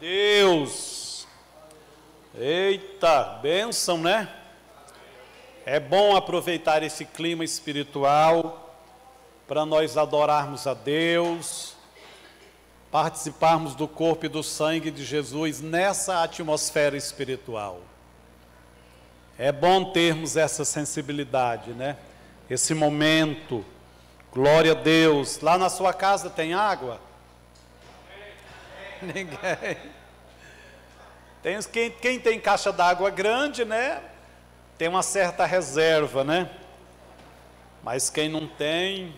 Deus. Eita, bênção, né? É bom aproveitar esse clima espiritual para nós adorarmos a Deus, participarmos do corpo e do sangue de Jesus nessa atmosfera espiritual. É bom termos essa sensibilidade, né? Esse momento, glória a Deus. Lá na sua casa tem água? Ninguém. Quem tem caixa d'água grande, né? Tem uma certa reserva, né? Mas quem não tem,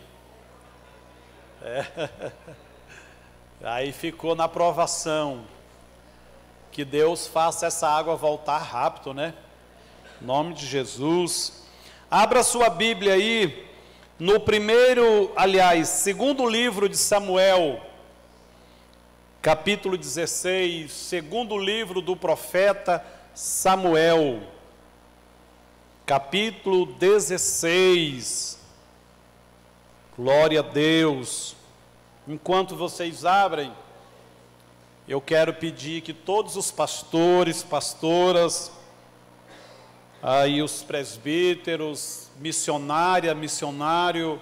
aí ficou na provação. Que Deus faça essa água voltar rápido, né? Em nome de Jesus. Abra sua Bíblia aí, no segundo livro de Samuel, capítulo 16, segundo livro do profeta Samuel, capítulo 16, glória a Deus. Enquanto vocês abrem, eu quero pedir que todos os pastores, pastoras, aí os presbíteros, missionária, missionário,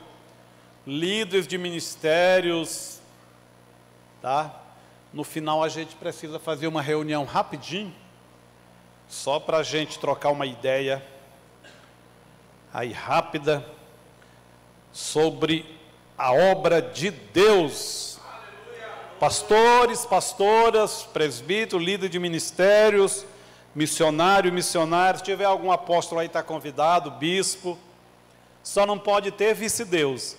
líderes de ministérios, tá? No final a gente precisa fazer uma reunião rapidinho, só para a gente trocar uma ideia aí rápida sobre a obra de Deus. Pastores, pastoras, presbíteros, líder de ministérios, missionário, missionário, se tiver algum apóstolo aí está convidado, bispo, só não pode ter vice-deus.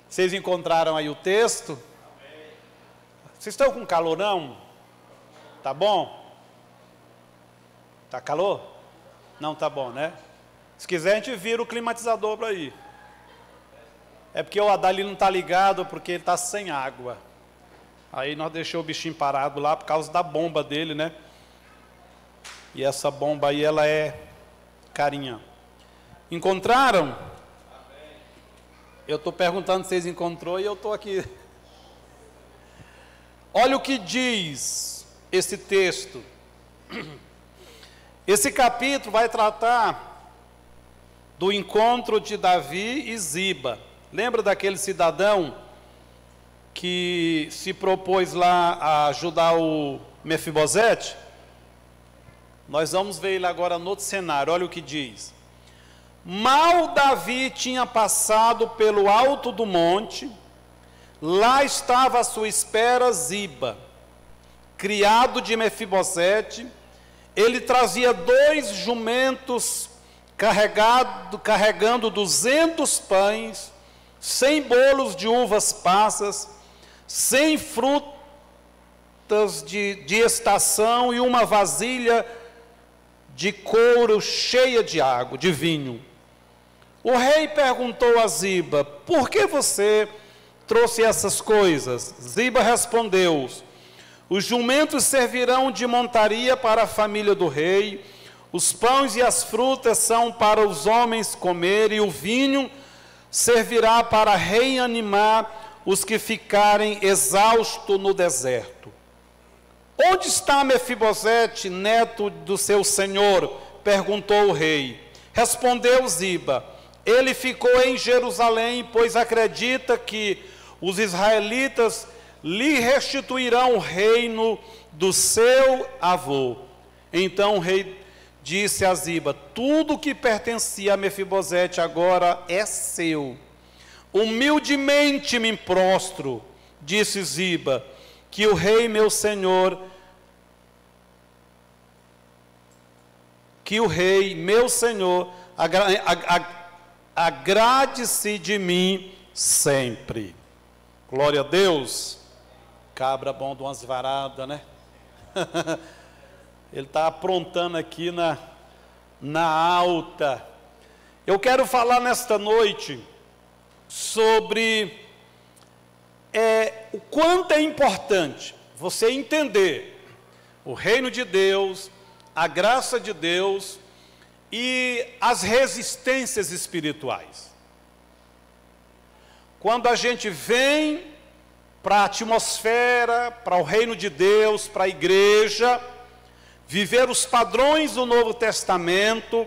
Vocês encontraram aí o texto? Vocês estão com calorão? Tá bom? Tá calor? Não tá bom, né? Se quiser a gente vira o climatizador para ir. É porque o Adali não está ligado porque ele está sem água. Aí nós deixamos o bichinho parado lá por causa da bomba dele, né? E essa bomba aí, ela é carinha. Encontraram? Eu estou perguntando se vocês encontrou e eu estou aqui. Olha o que diz esse texto. Esse capítulo vai tratar do encontro de Davi e Ziba. Lembra daquele cidadão que se propôs lá a ajudar o Mefibosete? Nós vamos ver ele agora no outro cenário. Olha o que diz. Mal Davi tinha passado pelo alto do monte, lá estava à sua espera Ziba, criado de Mefibosete. Ele trazia 2 jumentos carregando 200 pães, 100 bolos de uvas passas, 100 frutas de estação e uma vasilha de couro cheia de água, de vinho. O rei perguntou a Ziba: por que você trouxe essas coisas? Ziba respondeu: os jumentos servirão de montaria para a família do rei, os pães e as frutas são para os homens comerem, e o vinho servirá para reanimar os que ficarem exaustos no deserto. Onde está Mefibosete, neto do seu senhor? Perguntou o rei. Respondeu Ziba: ele ficou em Jerusalém, pois acredita que os israelitas lhe restituirão o reino do seu avô. Então o rei disse a Ziba: tudo que pertencia a Mefibosete agora é seu. Humildemente me prostro, disse Ziba, que o rei meu senhor, agrade-se de mim sempre. Glória a Deus. Cabra bom de umas varadas, né? Ele está aprontando aqui na alta. Eu quero falar nesta noite sobre o quanto é importante você entender o reino de Deus, a graça de Deus e as resistências espirituais. Quando a gente vem para a atmosfera, para o reino de Deus, para a igreja, viver os padrões do Novo Testamento,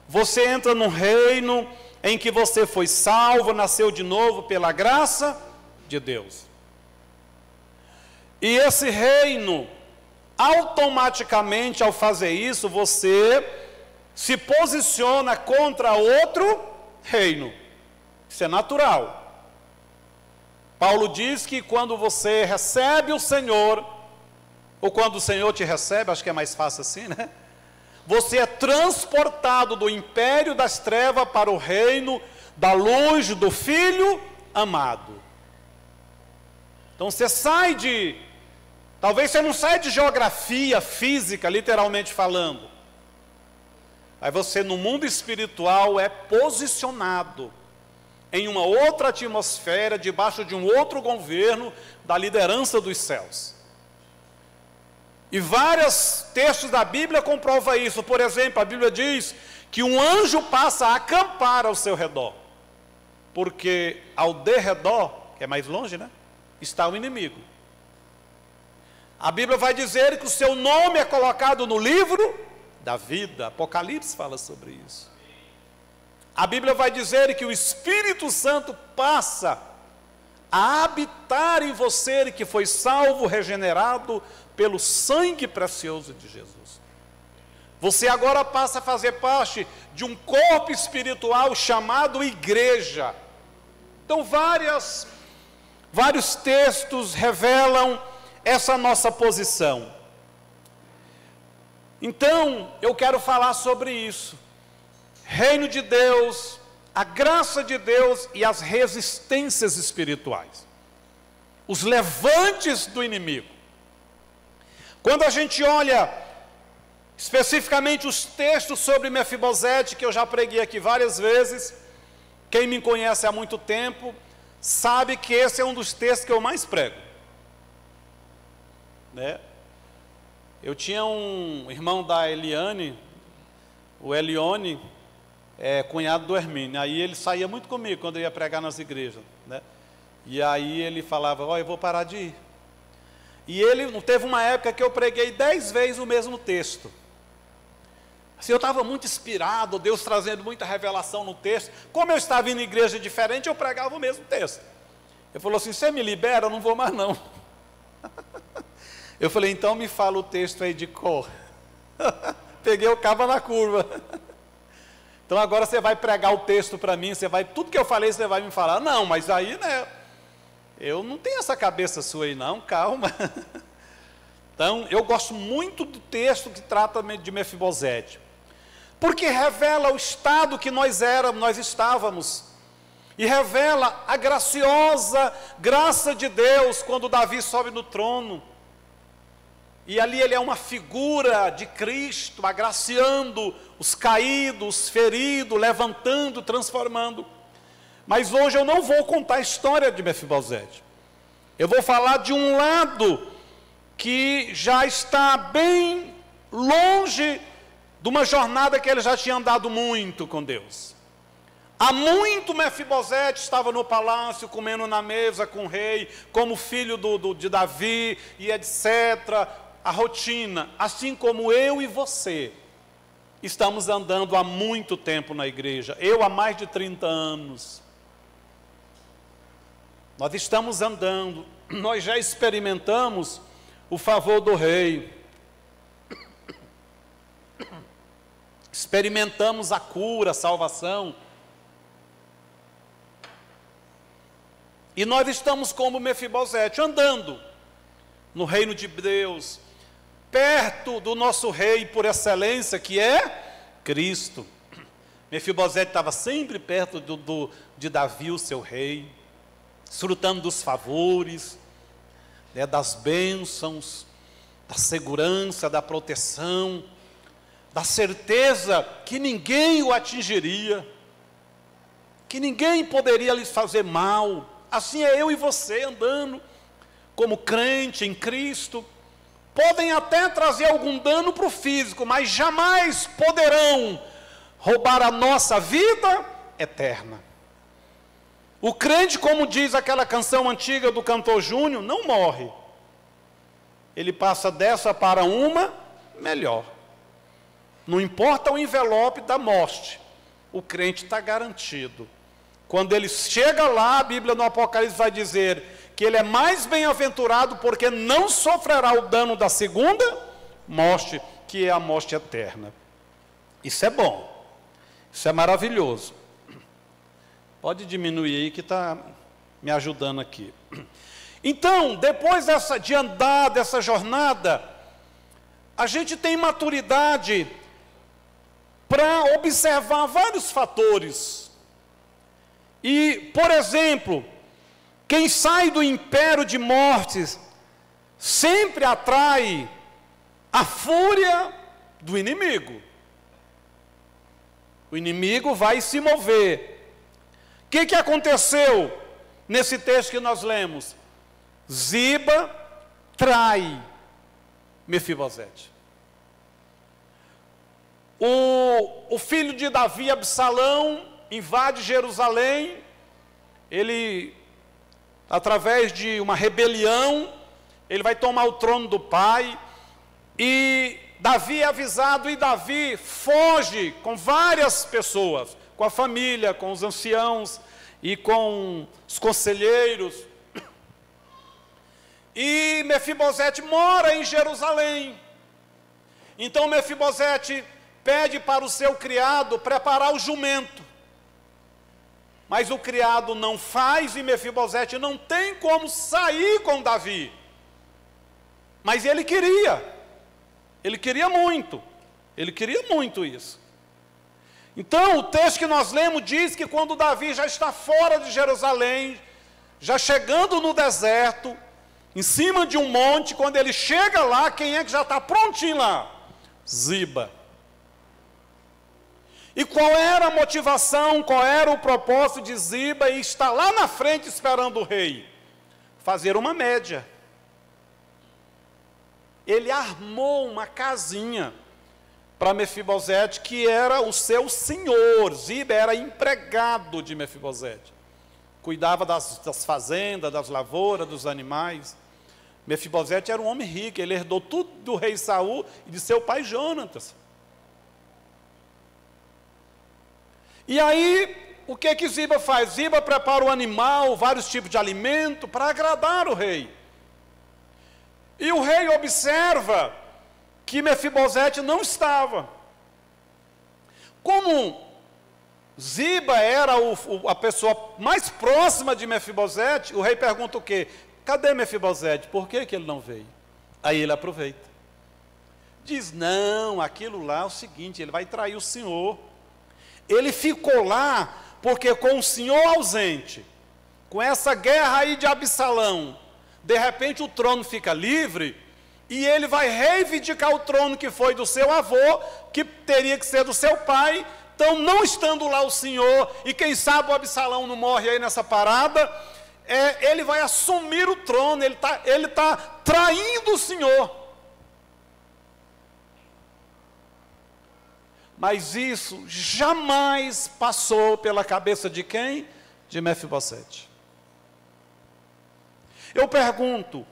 você entra num reino em que você foi salvo, nasceu de novo pela graça de Deus. E esse reino, automaticamente, ao fazer isso, você se posiciona contra outro reino. Isso é natural. Paulo diz que quando você recebe o Senhor, ou quando o Senhor te recebe, acho que é mais fácil assim, né? Você é transportado do império das trevas para o reino da luz do Filho amado. Então você sai talvez você não saia de geografia física, literalmente falando. Aí você no mundo espiritual é posicionado em uma outra atmosfera, debaixo de um outro governo, da liderança dos céus. E vários textos da Bíblia comprovam isso. Por exemplo, a Bíblia diz que um anjo passa a acampar ao seu redor, porque ao derredor, que é mais longe, né, está o inimigo. A Bíblia vai dizer que o seu nome é colocado no livro da vida. Apocalipse fala sobre isso. A Bíblia vai dizer que o Espírito Santo passa a habitar em você, que foi salvo, regenerado pelo sangue precioso de Jesus. Você agora passa a fazer parte de um corpo espiritual chamado igreja. Então vários textos revelam essa nossa posição. Então, eu quero falar sobre isso. Reino de Deus, a graça de Deus e as resistências espirituais. Os levantes do inimigo. Quando a gente olha especificamente os textos sobre Mefibosete, que eu já preguei aqui várias vezes, quem me conhece há muito tempo, sabe que esse é um dos textos que eu mais prego. Né? Eu tinha um irmão da Eliane, o Elione, cunhado do Hermínio. Aí ele saía muito comigo quando eu ia pregar nas igrejas, né? E aí ele falava, eu vou parar de ir. E ele, teve uma época que eu preguei 10 vezes o mesmo texto. Assim, eu estava muito inspirado, Deus trazendo muita revelação no texto. Como eu estava indo em igreja diferente, eu pregava o mesmo texto. Ele falou assim, você me libera? Eu não vou mais não. Eu falei, então me fala o texto aí de cor. Peguei o cabo na curva. Então agora você vai pregar o texto para mim, tudo que eu falei você vai me falar. Não, mas aí, né, eu não tenho essa cabeça sua aí não, calma. Então, eu gosto muito do texto que trata de Mefibosete, porque revela o estado que nós estávamos, e revela a graciosa graça de Deus, quando Davi sobe no trono, e ali ele é uma figura de Cristo, agraciando os caídos, os feridos, levantando, transformando. Mas hoje eu não vou contar a história de Mefibosete. Eu vou falar de um lado que já está bem longe de uma jornada que ele já tinha andado muito com Deus. Há muito Mefibosete estava no palácio, comendo na mesa com o rei, como filho de Davi, e etc., a rotina, assim como eu e você, estamos andando há muito tempo na igreja, eu há mais de 30 anos, nós estamos andando, nós já experimentamos o favor do rei, experimentamos a cura, a salvação, e nós estamos como Mefibosete, andando no reino de Deus, perto do nosso rei por excelência, que é Cristo. Mefibosete estava sempre perto de Davi, o seu rei, desfrutando dos favores, né, das bênçãos, da segurança, da proteção, da certeza que ninguém o atingiria, que ninguém poderia lhe fazer mal. Assim é eu e você andando como crente em Cristo. Podem até trazer algum dano para o físico, mas jamais poderão roubar a nossa vida eterna. O crente, como diz aquela canção antiga do cantor Júnior, não morre. Ele passa dessa para uma melhor. Não importa o envelope da morte, o crente está garantido. Quando ele chega lá, a Bíblia no Apocalipse vai dizer que ele é mais bem-aventurado porque não sofrerá o dano da segunda morte, que é a morte eterna. Isso é bom, isso é maravilhoso. Pode diminuir aí que está me ajudando aqui. Então, depois de andar dessa jornada, a gente tem maturidade para observar vários fatores. E, por exemplo, quem sai do império de mortes sempre atrai a fúria do inimigo. O inimigo vai se mover. O que aconteceu nesse texto que nós lemos? Ziba trai Mefibosete. O filho de Davi, Absalão, invade Jerusalém. Ele, através de uma rebelião, ele vai tomar o trono do pai. E Davi é avisado, e Davi foge com várias pessoas, com a família, com os anciãos e com os conselheiros. E Mefibosete mora em Jerusalém. Então Mefibosete pede para o seu criado preparar o jumento. Mas o criado não faz e Mefibosete não tem como sair com Davi. Mas ele queria muito isso. Então o texto que nós lemos diz que quando Davi já está fora de Jerusalém, já chegando no deserto, em cima de um monte, quando ele chega lá, quem é que já está prontinho lá? Ziba. E qual era a motivação, qual era o propósito de Ziba em estar lá na frente esperando o rei? Fazer uma média. Ele armou uma casinha para Mefibosete, que era o seu senhor. Ziba era empregado de Mefibosete. Cuidava das fazendas, das lavouras, dos animais. Mefibosete era um homem rico, ele herdou tudo do rei Saul e de seu pai Jonatas. E aí, o que Ziba faz? Ziba prepara o animal, vários tipos de alimento, para agradar o rei. E o rei observa que Mefibosete não estava. Como Ziba era a pessoa mais próxima de Mefibosete, o rei pergunta o quê? Cadê Mefibosete? Por que ele não veio? Aí ele aproveita. Diz, não, aquilo lá é o seguinte, ele vai trair o senhor. Ele ficou lá porque com o senhor ausente, com essa guerra aí de Absalão, de repente o trono fica livre e ele vai reivindicar o trono que foi do seu avô, que teria que ser do seu pai. Então, não estando lá o senhor, e quem sabe o Absalão não morre aí nessa parada, ele vai assumir o trono, ele tá traindo o senhor. Mas isso jamais passou pela cabeça de quem? De Mefibosete. Eu pergunto,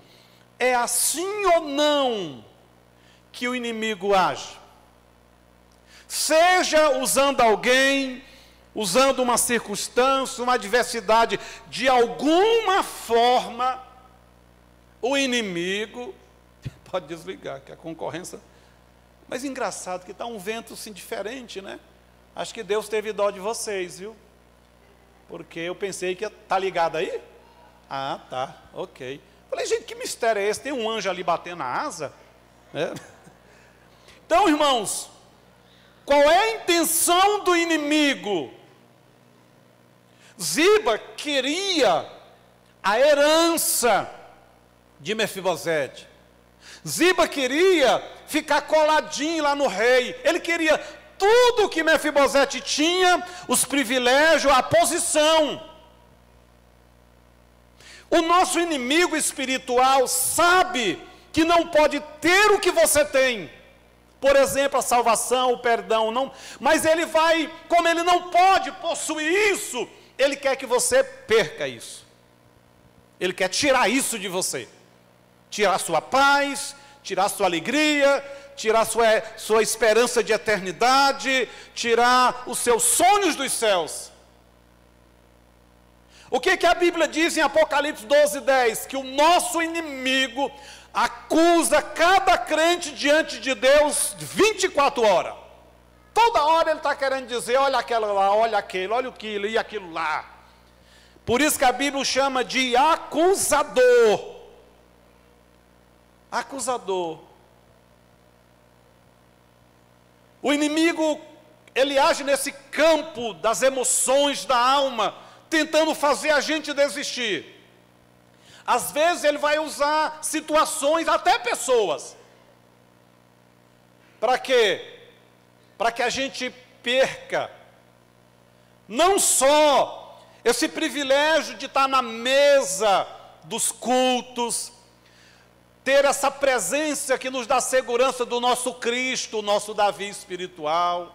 é assim ou não que o inimigo age? Seja usando alguém, usando uma circunstância, uma adversidade, de alguma forma, o inimigo pode desligar, que a concorrência... Mas engraçado que está um vento assim diferente, né? Acho que Deus teve dó de vocês, viu? Porque eu pensei que está ligado aí? Ah, tá, ok. Falei, gente, que mistério é esse? Tem um anjo ali batendo a asa? Então, irmãos, qual é a intenção do inimigo? Ziba queria a herança de Mefibosete. Ziba queria ficar coladinho lá no rei. Ele queria tudo que Mefibosete tinha, os privilégios, a posição. O nosso inimigo espiritual sabe que não pode ter o que você tem. Por exemplo, a salvação, o perdão, não, mas ele vai, como ele não pode possuir isso, ele quer que você perca isso. Ele quer tirar isso de você. Tirar sua paz, tirar sua alegria, tirar sua esperança de eternidade, tirar os seus sonhos dos céus. O que a Bíblia diz em Apocalipse 12:10? Que o nosso inimigo acusa cada crente diante de Deus 24 horas. Toda hora ele está querendo dizer, olha aquela lá, olha aquele, olha aquilo e aquilo lá. Por isso que a Bíblia chama de acusador. Acusador. O inimigo, ele age nesse campo das emoções da alma, tentando fazer a gente desistir. Às vezes ele vai usar situações, até pessoas. Para quê? Para que a gente perca, não só esse privilégio de estar na mesa dos cultos, ter essa presença que nos dá segurança do nosso Cristo, o nosso Davi espiritual.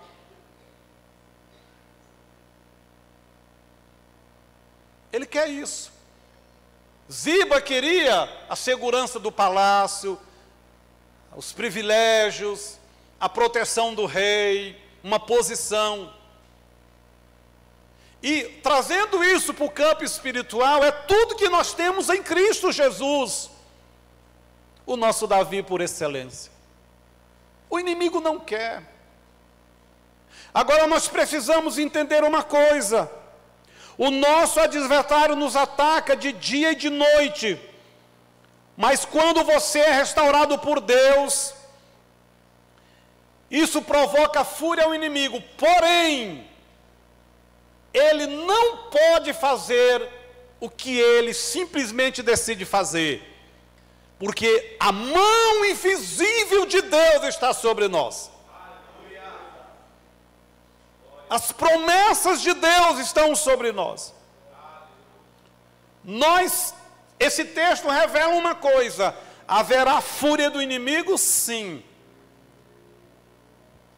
Ele quer isso. Ziba queria a segurança do palácio, os privilégios, a proteção do rei, uma posição. E trazendo isso para o campo espiritual, é tudo que nós temos em Cristo Jesus, o nosso Davi por excelência. O inimigo não quer. Agora nós precisamos entender uma coisa: o nosso adversário nos ataca de dia e de noite, mas quando você é restaurado por Deus, isso provoca fúria ao inimigo. Porém, ele não pode fazer o que ele simplesmente decide fazer, porque a mão invisível de Deus está sobre nós. As promessas de Deus estão sobre nós. Esse texto revela uma coisa: haverá fúria do inimigo, sim.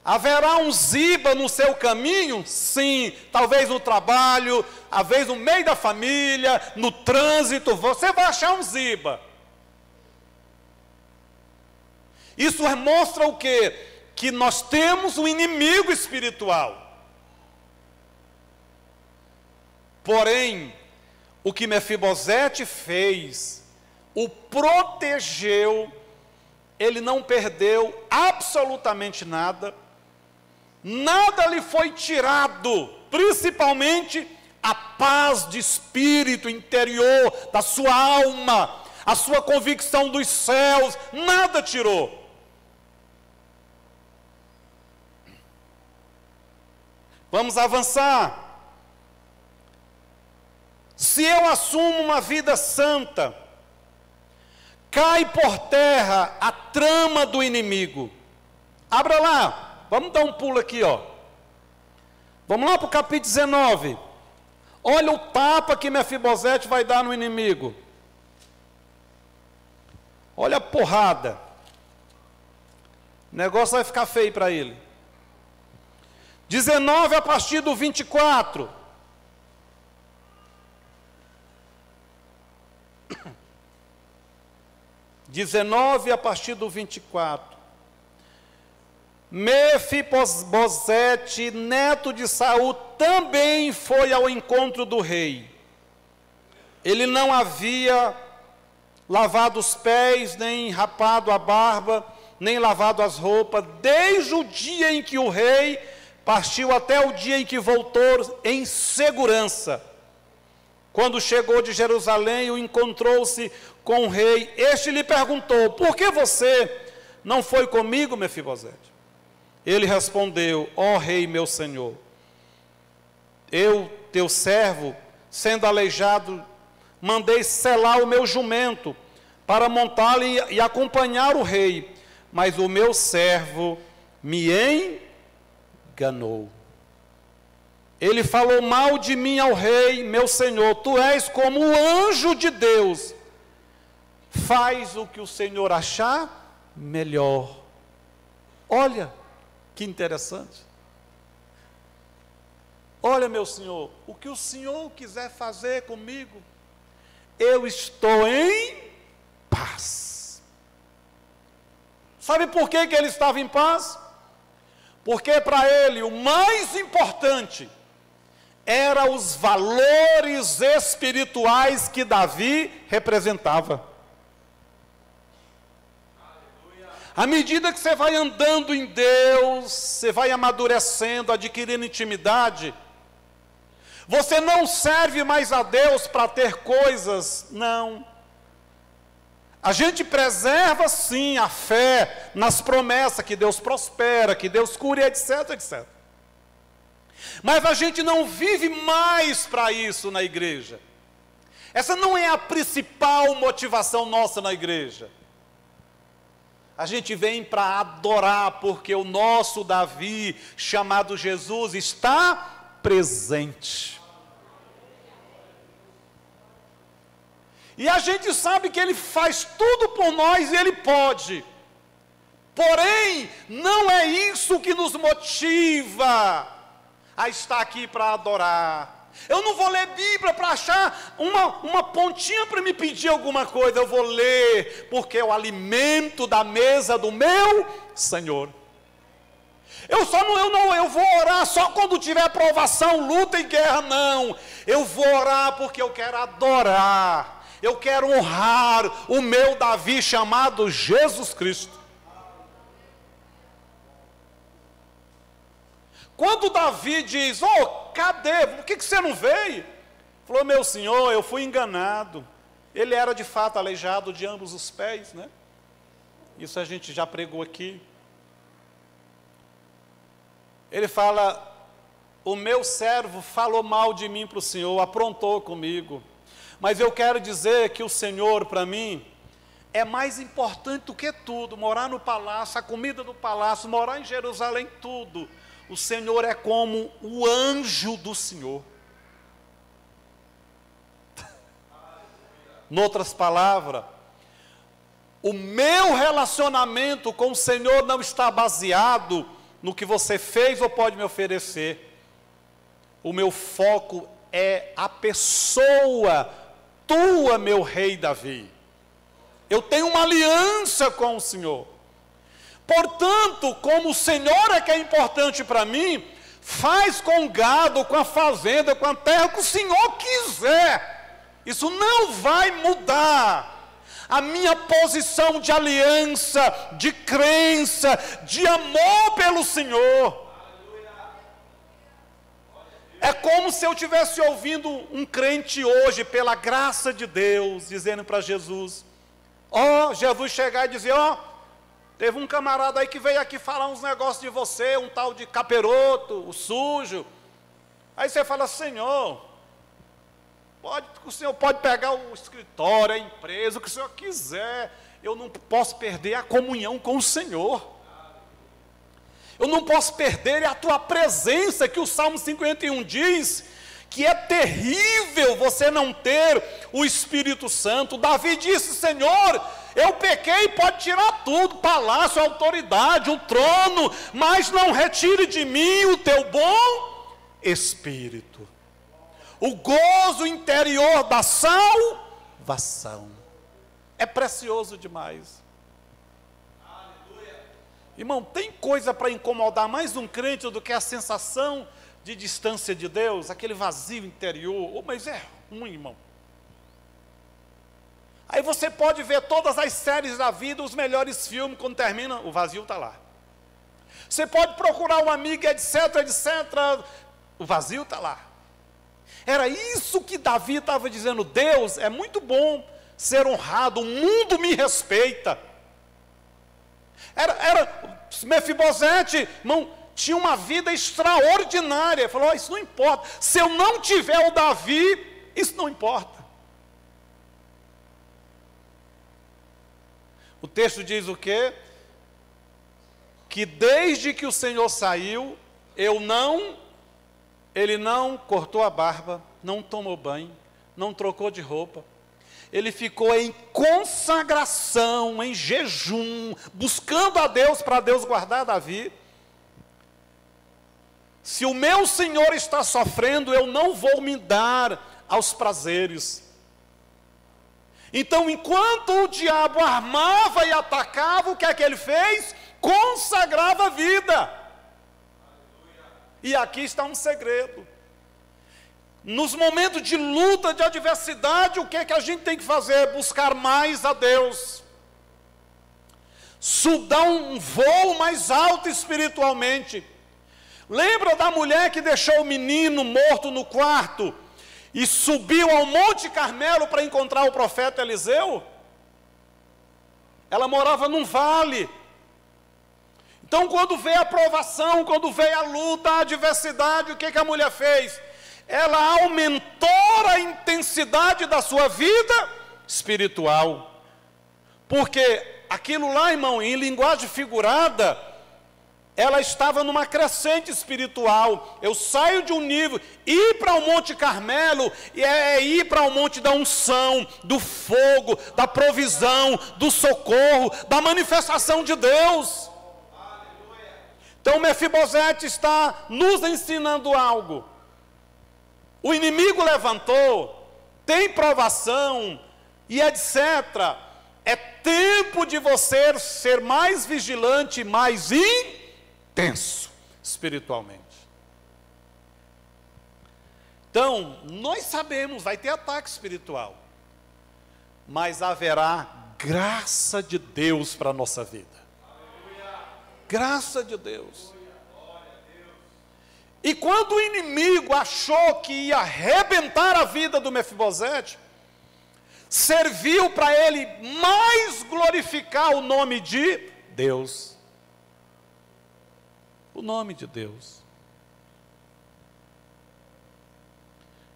Haverá um Ziba no seu caminho? Sim. Talvez no trabalho, talvez no meio da família, no trânsito, você vai achar um Ziba. Isso mostra o quê? Que nós temos um inimigo espiritual. Porém, o que Mefibosete fez, o protegeu, ele não perdeu absolutamente nada, nada lhe foi tirado, principalmente a paz de espírito interior da sua alma, a sua convicção dos céus, nada tirou. Vamos avançar. Se eu assumo uma vida santa, cai por terra a trama do inimigo. Abra lá, vamos dar um pulo aqui, ó. Vamos lá para o capítulo 19. Olha o tapa que Mefibosete vai dar no inimigo. Olha a porrada. O negócio vai ficar feio para ele. 19 a partir do 24. A partir do 24. Mefibosete, neto de Saul, também foi ao encontro do rei. Ele não havia lavado os pés, nem rapado a barba, nem lavado as roupas, desde o dia em que o rei partiu até o dia em que voltou em segurança. Quando chegou de Jerusalém, encontrou-se com o rei. Este lhe perguntou: por que você não foi comigo, Mefibosete? Ele respondeu: ó rei, meu senhor, eu, teu servo, sendo aleijado, mandei selar o meu jumento para montá-lo e acompanhar o rei, mas o meu servo me enganou. Ele falou mal de mim ao rei, meu senhor, tu és como o anjo de Deus. Faz o que o Senhor achar melhor. Olha, que interessante. olha, meu Senhor, o que o Senhor quiser fazer comigo, eu estou em paz. Sabe por que ele estava em paz? Porque para ele o mais importante era os valores espirituais que Davi representava. À medida que você vai andando em Deus, você vai amadurecendo, adquirindo intimidade, você não serve mais a Deus para ter coisas, não. A gente preserva sim a fé nas promessas que Deus prospera, que Deus cura, etc, etc. Mas a gente não vive mais para isso na igreja. Essa não é a principal motivação nossa na igreja. A gente vem para adorar, porque o nosso Davi, chamado Jesus, está presente. E a gente sabe que Ele faz tudo por nós e Ele pode. Porém, não é isso que nos motiva a estar aqui para adorar. Eu não vou ler Bíblia para achar uma pontinha para me pedir alguma coisa. Eu vou ler porque é o alimento da mesa do meu Senhor. Eu vou orar só quando tiver provação, luta e guerra, não. Eu vou orar porque eu quero adorar. Eu quero honrar o meu Davi chamado Jesus Cristo. Quando Davi diz, cadê? Por que você não veio? Falou, meu senhor, eu fui enganado. Ele era de fato aleijado de ambos os pés, né? Isso a gente já pregou aqui. Ele fala, o meu servo falou mal de mim para o Senhor, aprontou comigo. Mas eu quero dizer que o Senhor, para mim, é mais importante do que tudo. Morar no palácio, a comida do palácio, morar em Jerusalém, tudo. O Senhor é como o anjo do Senhor. Noutras palavras, o meu relacionamento com o Senhor não está baseado no que você fez ou pode me oferecer. O meu foco é a pessoa tua, meu rei Davi. Eu tenho uma aliança com o Senhor. Portanto, como o Senhor é que é importante para mim, faz com o gado, com a fazenda, com a terra, o que o Senhor quiser. Isso não vai mudar a minha posição de aliança, de crença, de amor pelo Senhor. É como se eu estivesse ouvindo um crente hoje, pela graça de Deus, dizendo para Jesus, Jesus chegar e dizer, teve um camarada aí que veio aqui falar uns negócios de você, um tal de caperoto, o sujo. Aí você fala, Senhor, o Senhor pode pegar o escritório, a empresa, o que o Senhor quiser. Eu não posso perder a comunhão com o Senhor. Eu não posso perder a tua presença, que o Salmo 51 diz, que é terrível você não ter o Espírito Santo. Davi disse, Senhor, eu pequei, pode tirar tudo, palácio, autoridade, o trono, mas não retire de mim o teu bom Espírito. O gozo interior da salvação. É precioso demais. Irmão, tem coisa para incomodar mais um crente do que a sensação de distância de Deus, aquele vazio interior. Mas é ruim, irmão. Aí você pode ver todas as séries da vida, os melhores filmes, quando termina, o vazio está lá. Você pode procurar um amigo, etc, etc, o vazio está lá. Era isso que Davi estava dizendo, Deus, é muito bom ser honrado, o mundo me respeita. Mefibosete, irmão, tinha uma vida extraordinária. Ele falou, isso não importa. Se eu não tiver o Davi, isso não importa. O texto diz o quê? Que desde que o Senhor saiu, ele não cortou a barba, não tomou banho, não trocou de roupa. Ele ficou em consagração, em jejum, buscando a Deus, para Deus guardar Davi. Se o meu Senhor está sofrendo, eu não vou me dar aos prazeres. Então, enquanto o diabo armava e atacava, o que é que ele fez? Consagrava a vida. E aqui está um segredo. Nos momentos de luta, de adversidade, o que é que a gente tem que fazer? Buscar mais a Deus. Dar um voo mais alto espiritualmente. Lembra da mulher que deixou o menino morto no quarto e subiu ao Monte Carmelo para encontrar o profeta Eliseu? Ela morava num vale. Então, quando veio a provação, quando veio a luta, a adversidade, o que a mulher fez? Ela aumentou a intensidade da sua vida espiritual. Porque aquilo lá, irmão, em linguagem figurada, ela estava numa crescente espiritual. Eu saio de um nível, ir para o Monte Carmelo, é ir para o monte da unção, do fogo, da provisão, do socorro, da manifestação de Deus. Então Mefibosete está nos ensinando algo. O inimigo levantou, tem provação e etc. É tempo de você ser mais vigilante, mais intenso espiritualmente. Então, nós sabemos, vai ter ataque espiritual, mas haverá graça de Deus para a nossa vida. Graça de Deus. E quando o inimigo achou que ia arrebentar a vida do Mefibosete, serviu para ele mais glorificar o nome de Deus. O nome de Deus.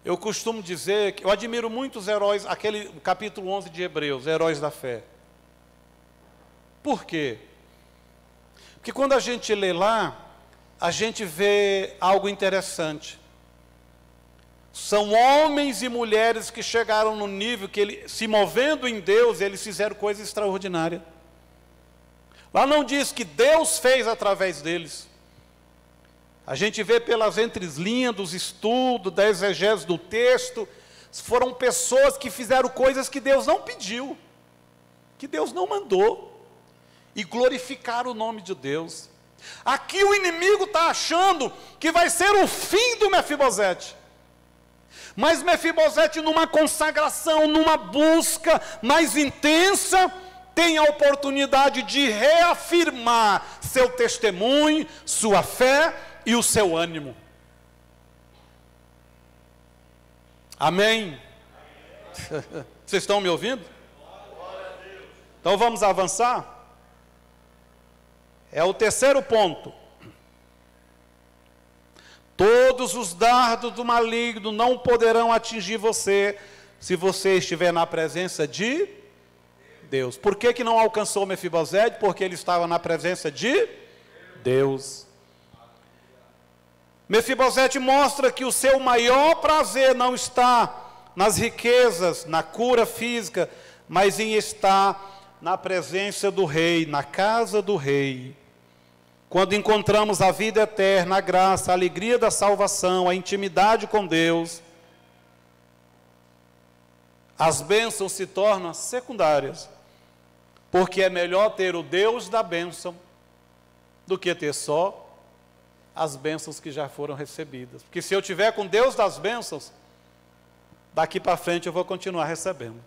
Eu costumo dizer que eu admiro muitos heróis, aquele capítulo 11 de Hebreus, heróis da fé. Por quê? Porque quando a gente lê lá, a gente vê algo interessante. São homens e mulheres que chegaram no nível que, se movendo em Deus, eles fizeram coisa extraordinária. Lá não diz que Deus fez através deles. A gente vê pelas entrelinhas dos estudos, da exegese do texto, foram pessoas que fizeram coisas que Deus não pediu, que Deus não mandou, e glorificaram o nome de Deus. Aqui o inimigo está achando que vai ser o fim do Mefibosete. Mas Mefibosete, numa consagração, numa busca mais intensa, tem a oportunidade de reafirmar seu testemunho, sua fé e o seu ânimo. Amém? Vocês estão me ouvindo? Então vamos avançar? É o terceiro ponto. Todos os dardos do maligno não poderão atingir você, se você estiver na presença de Deus. Por que não alcançou Mefibosete? Porque ele estava na presença de Deus. Mefibosete mostra que o seu maior prazer não está nas riquezas, na cura física, mas em estar na presença do rei, na casa do rei. Quando encontramos a vida eterna, a graça, a alegria da salvação, a intimidade com Deus, as bênçãos se tornam secundárias, porque é melhor ter o Deus da bênção do que ter só as bênçãos que já foram recebidas. Porque se eu tiver com Deus das bênçãos, daqui para frente eu vou continuar recebendo.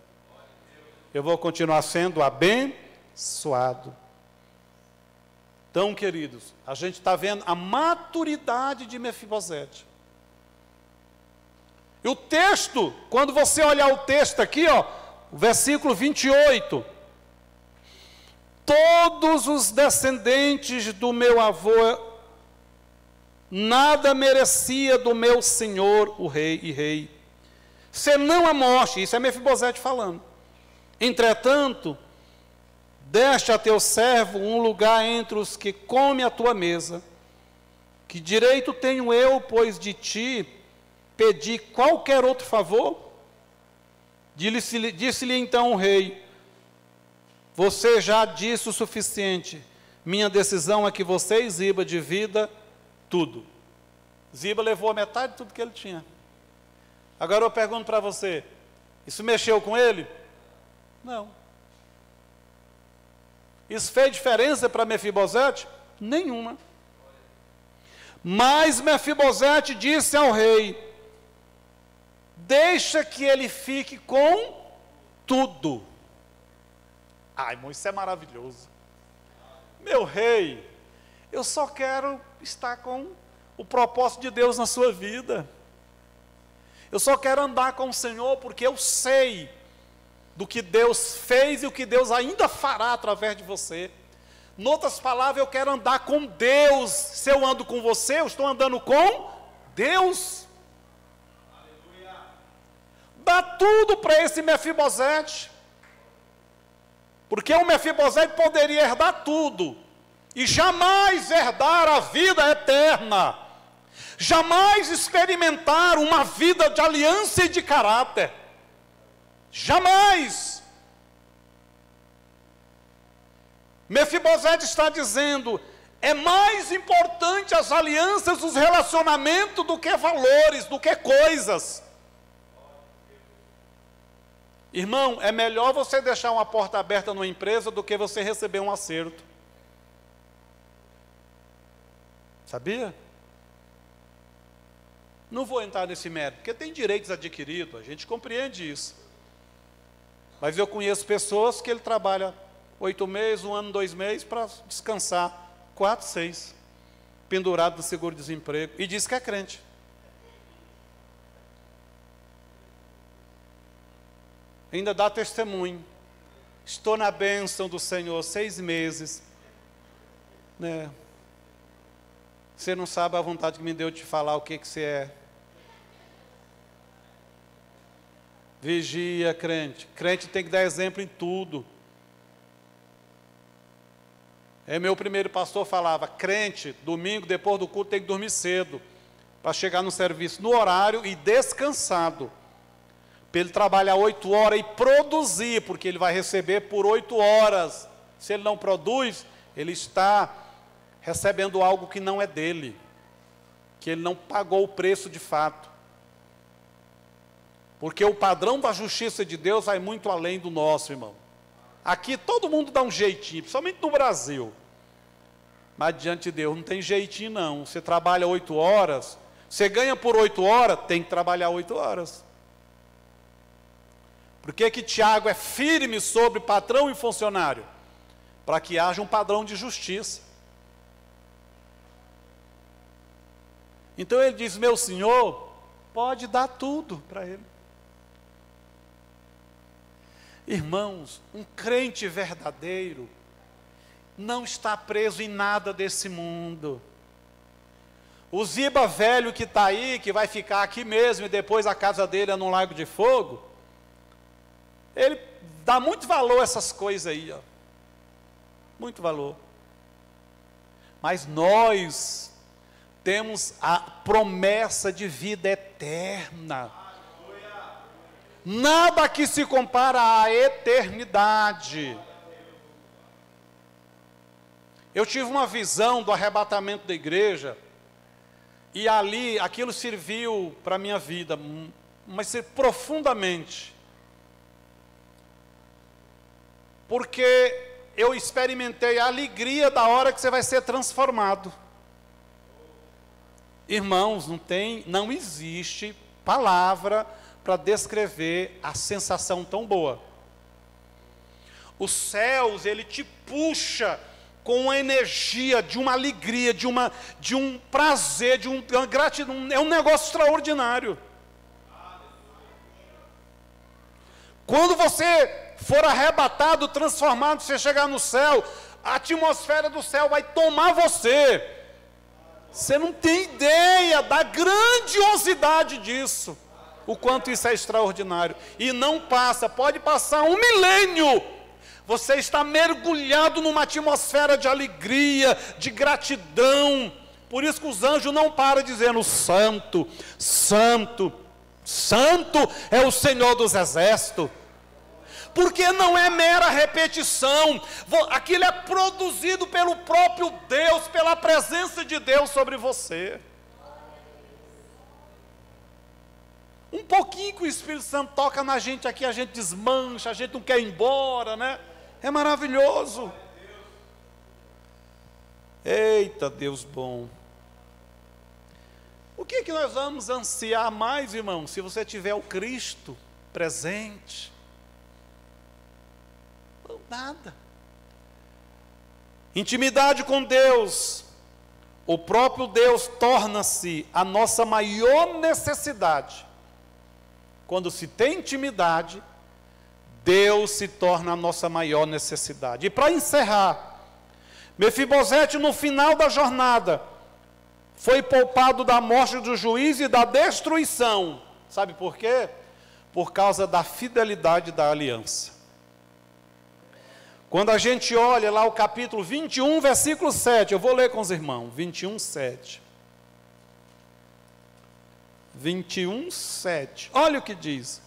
Eu vou continuar sendo abençoado. Então, queridos, a gente está vendo a maturidade de Mefibosete. E o texto, quando você olhar o texto aqui, ó, o versículo 28. Todos os descendentes do meu avô, nada merecia do meu senhor, o rei e rei, senão a morte. Isso é Mefibosete falando. Entretanto, deste a teu servo um lugar entre os que comem a tua mesa. Que direito tenho eu, pois de ti pedi qualquer outro favor? Disse-lhe então o rei: você já disse o suficiente. Minha decisão é que você exiba de vida tudo. Ziba levou a metade de tudo que ele tinha. Agora eu pergunto para você, isso mexeu com ele? Não. Isso fez diferença para Mefibosete? Nenhuma. Mas Mefibosete disse ao rei: deixa que ele fique com tudo. Ai, irmão, isso é maravilhoso. Meu rei, eu só quero estar com o propósito de Deus na sua vida. Eu só quero andar com o Senhor porque eu sei do que Deus fez e o que Deus ainda fará através de você. Em outras palavras, eu quero andar com Deus. Se eu ando com você, eu estou andando com Deus. Aleluia. Dá tudo para esse Mefibosete. Porque o Mefibosete poderia herdar tudo e jamais herdar a vida eterna. Jamais experimentar uma vida de aliança e de caráter. Jamais. Mefibosete está dizendo: é mais importante as alianças, os relacionamentos, do que valores, do que coisas. Irmão, é melhor você deixar uma porta aberta numa empresa do que você receber um acerto. Sabia? Não vou entrar nesse mérito, porque tem direitos adquiridos, a gente compreende isso. Mas eu conheço pessoas que ele trabalha 8 meses, 1 ano, 2 meses, para descansar 4, 6, pendurado no seguro-desemprego, e diz que é crente. Ainda dá testemunho. Estou na bênção do Senhor 6 meses. Né? Você não sabe a vontade que me deu de te falar o que você é. Vigia, crente. Crente tem que dar exemplo em tudo. Meu primeiro pastor falava: crente, domingo, depois do culto, tem que dormir cedo, para chegar no serviço no horário e descansado. Para ele trabalhar 8 horas e produzir, porque ele vai receber por 8 horas. Se ele não produz, ele está recebendo algo que não é dele, que ele não pagou o preço de fato. Porque o padrão da justiça de Deus vai muito além do nosso, irmão. Aqui todo mundo dá um jeitinho, principalmente no Brasil. Mas diante de Deus não tem jeitinho não. Você trabalha 8 horas, você ganha por 8 horas, tem que trabalhar 8 horas. Por que que Tiago é firme sobre patrão e funcionário? Para que haja um padrão de justiça. Então ele diz: meu senhor, pode dar tudo para ele. Irmãos, um crente verdadeiro não está preso em nada desse mundo. O Ziba velho que está aí, que vai ficar aqui mesmo e depois a casa dele é num lago de fogo, ele dá muito valor a essas coisas aí, ó. Muito valor. Mas nós temos a promessa de vida eterna. Nada que se compara à eternidade. Eu tive uma visão do arrebatamento da igreja, e ali, aquilo serviu para a minha vida, mas profundamente. Porque eu experimentei a alegria da hora que você vai ser transformado. Irmãos, não existe palavra para descrever a sensação tão boa. Os céus, ele te puxa com uma energia, de uma alegria, de um prazer, de uma gratidão. É um negócio extraordinário. Quando você for arrebatado, transformado, você chegar no céu, a atmosfera do céu vai tomar você. Você não tem ideia da grandiosidade disso. O quanto isso é extraordinário. E não passa, pode passar 1 milênio. Você está mergulhado numa atmosfera de alegria, de gratidão. Por isso que os anjos não param dizendo: santo, santo, santo é o Senhor dos exércitos. Porque não é mera repetição. Aquilo é produzido pelo próprio Deus, pela presença de Deus sobre você. Um pouquinho que o Espírito Santo toca na gente aqui, a gente desmancha, a gente não quer ir embora, né? É maravilhoso. Eita, Deus bom. O que que nós vamos ansiar mais, irmão, se você tiver o Cristo presente? Nada. Intimidade com Deus. O próprio Deus torna-se a nossa maior necessidade. Quando se tem intimidade, Deus se torna a nossa maior necessidade. E para encerrar, Mefibosete, no final da jornada, foi poupado da morte do juiz e da destruição. Sabe por quê? Por causa da fidelidade da aliança. Quando a gente olha lá o capítulo 21, versículo 7, eu vou ler com os irmãos, 21, 7. 21, 7. Olha o que diz.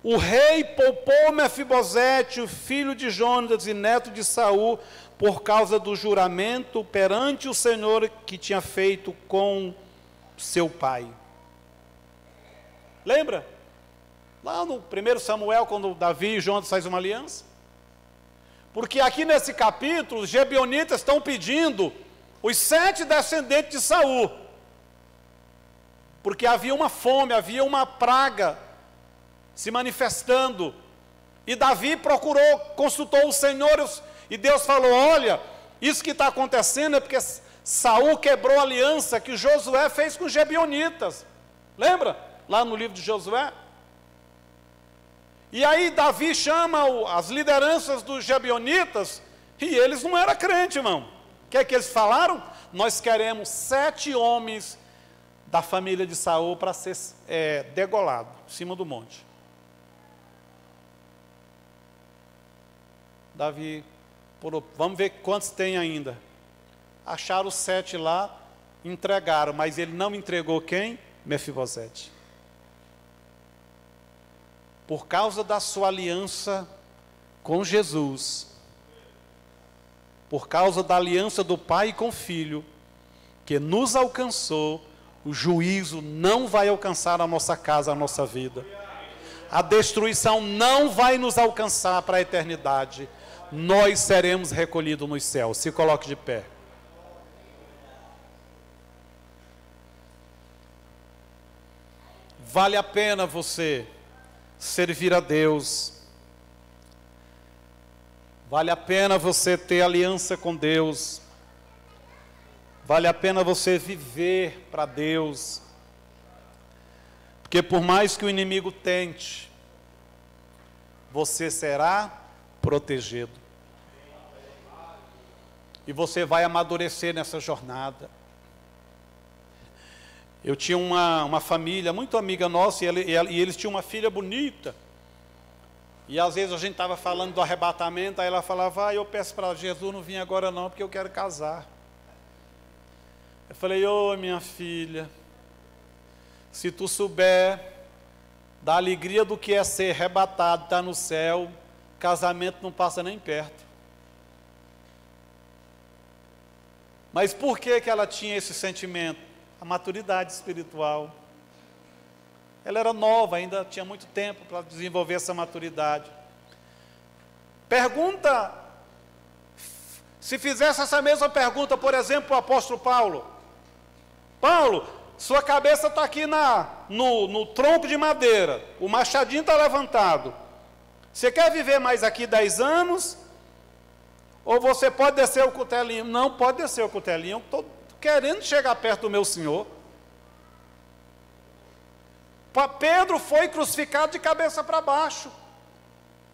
O rei poupou Mefibosete, o filho de Jonatas e neto de Saul, por causa do juramento perante o Senhor que tinha feito com seu pai. Lembra? Lá no 1 Samuel, quando Davi e Jonatas fazem uma aliança. Porque aqui nesse capítulo, os Gebionitas estão pedindo os 7 descendentes de Saul. Porque havia uma fome, havia uma praga se manifestando. E Davi procurou, consultou o Senhor, e Deus falou: olha, isso que está acontecendo é porque Saul quebrou a aliança que Josué fez com os Gebionitas. Lembra? Lá no livro de Josué. E aí Davi chama as lideranças dos Gebionitas, e eles não eram crentes, irmão. O que é que eles falaram? Nós queremos 7 homens da família de Saul para ser degolado, em cima do monte. Davi, vamos ver quantos tem ainda. Acharam os 7 lá, entregaram, mas ele não entregou quem? Mefibosete. Por causa da sua aliança com Jesus, por causa da aliança do Pai com o Filho, que nos alcançou, o juízo não vai alcançar a nossa casa, a nossa vida. A destruição não vai nos alcançar para a eternidade. Nós seremos recolhidos nos céus. Se coloque de pé. Vale a pena você servir a Deus. Vale a pena você ter aliança com Deus. Vale a pena você viver para Deus. Porque por mais que o inimigo tente, você será protegido. E você vai amadurecer nessa jornada. Eu tinha uma família muito amiga nossa, e eles tinham uma filha bonita. E às vezes a gente estava falando do arrebatamento, aí ela falava: eu peço para Jesus não vir agora não, porque eu quero casar. Eu falei: ô minha filha, se tu souber da alegria do que é ser arrebatado, estar no céu, casamento não passa nem perto. Mas por que ela tinha esse sentimento? A maturidade espiritual. Ela era nova, ainda tinha muito tempo para desenvolver essa maturidade. Pergunta, se fizesse essa mesma pergunta, por exemplo, o apóstolo Paulo: Paulo, sua cabeça está aqui no tronco de madeira, o machadinho está levantado. Você quer viver mais aqui 10 anos? Ou você pode descer o cutelinho? Não, pode descer o cutelinho, eu estou querendo chegar perto do meu Senhor. Pedro foi crucificado de cabeça para baixo.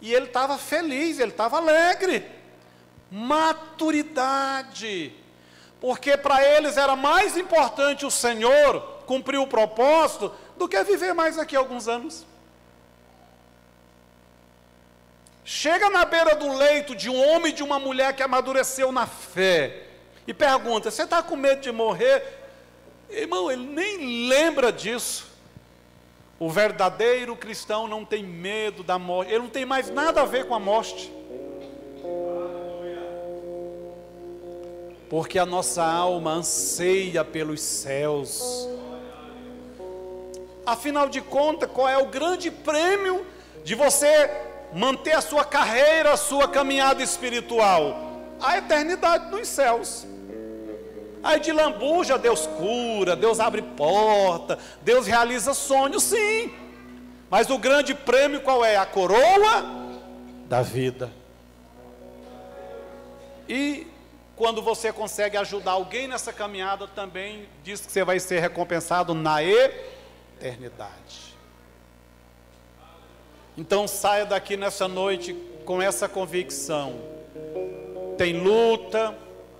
E ele estava feliz, ele estava alegre. Maturidade. Porque para eles era mais importante o Senhor cumprir o propósito do que viver mais aqui alguns anos. Chega na beira do leito de um homem e de uma mulher que amadureceu na fé e pergunta: você está com medo de morrer? Irmão, ele nem lembra disso. O verdadeiro cristão não tem medo da morte, ele não tem mais nada a ver com a morte. porque a nossa alma anseia pelos céus. Afinal de contas, qual é o grande prêmio de você manter a sua carreira, a sua caminhada espiritual? A eternidade nos céus. Aí de lambuja Deus cura, Deus abre porta, Deus realiza sonhos, sim. Mas o grande prêmio qual é? A coroa da vida. E quando você consegue ajudar alguém nessa caminhada, também diz que você vai ser recompensado na eternidade. Então saia daqui nessa noite com essa convicção. Tem luta,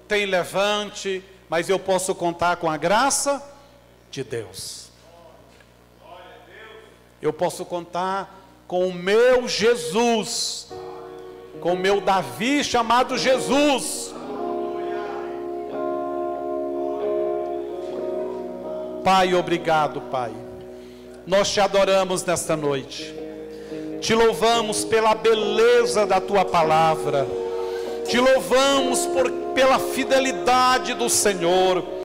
tem levante, mas eu posso contar com a graça de Deus. Eu posso contar com o meu Jesus, com o meu Davi chamado Jesus. Pai, obrigado, Pai. Nós te adoramos nesta noite. Te louvamos pela beleza da tua palavra. Te louvamos pela fidelidade do Senhor.